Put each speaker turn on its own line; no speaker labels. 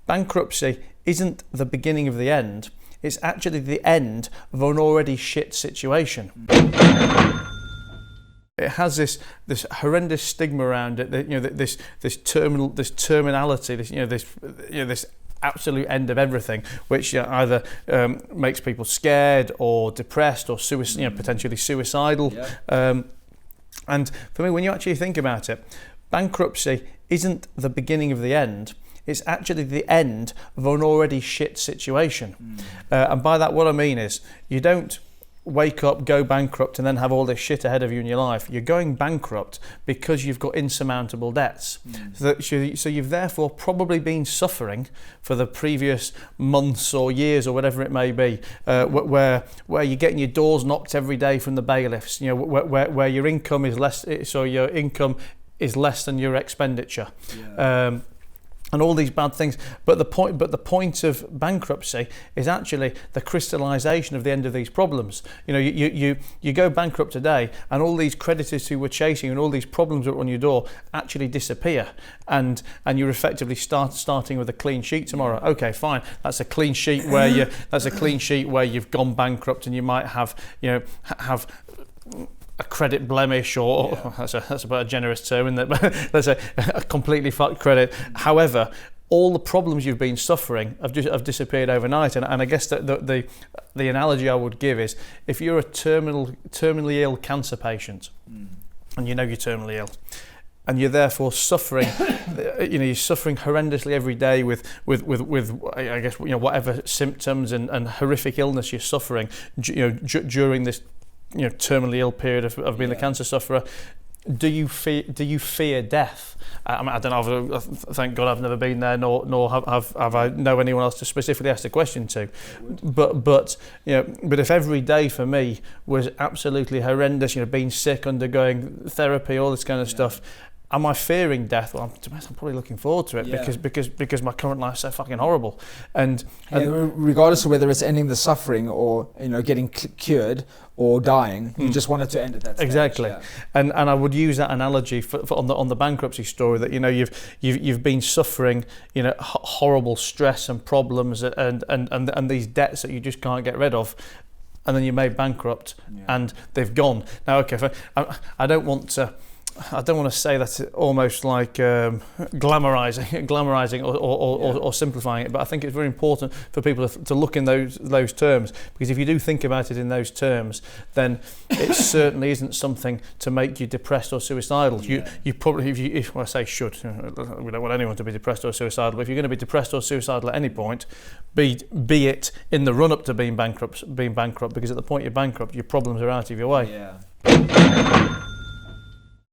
bankruptcy isn't the beginning of the end. It's actually the end of an already shit situation. It has this horrendous stigma around it. That, this terminality. This absolute end of everything, which either makes people scared or depressed or potentially suicidal. Yeah. And for me, when you actually think about it, bankruptcy isn't the beginning of the end. It's actually the end of an already shit situation. And by that, what I mean is, you don't wake up, go bankrupt, and then have all this shit ahead of you in your life. You're going bankrupt because you've got insurmountable debts. So you've therefore probably been suffering for the previous months or years or whatever it may be, where you're getting your doors knocked every day from the bailiffs. Where your income is less, so your income is less than your expenditure. Yeah. And all these bad things, but the point of bankruptcy is actually the crystallization of the end of these problems. You go bankrupt today, and all these creditors who were chasing and all these problems that were on your door actually disappear, and you're effectively starting with a clean sheet tomorrow. Okay, fine, that's a clean sheet where you've gone bankrupt, and you might have a credit blemish, or that's about a generous term, isn't it? But let's say a completely fucked credit. However, all the problems you've been suffering have disappeared overnight. And I guess that the analogy I would give is, if you're a terminally ill cancer patient, and you're terminally ill, and you're therefore suffering, you're suffering horrendously every day with I guess whatever symptoms and horrific illness you're suffering, during this terminally ill period of being a cancer sufferer. Do you fear death? I don't know. Thank God I've never been there, nor have I know anyone else to specifically ask the question to. But if every day for me was absolutely horrendous, being sick, undergoing therapy, all this kind of stuff, am I fearing death? Well, I'm probably looking forward to it, because my current life's so fucking horrible. And
regardless of whether it's ending the suffering or getting cured or dying, you just want it to end at that stage.
Exactly. Yeah. And I would use that analogy for on the bankruptcy story, that you've been suffering horrible stress and problems and these debts that you just can't get rid of. And then you're made bankrupt, and they've gone. Now, okay, I don't want to say that's almost like glamorizing or simplifying it, but I think it's very important for people to look in those terms, because if you do think about it in those terms, then it certainly isn't something to make you depressed or suicidal. You probably, if I say should, we don't want anyone to be depressed or suicidal, but if you're going to be depressed or suicidal at any point, be it in the run up to being bankrupt, because at the point you're bankrupt, your problems are out of your way.
Yeah.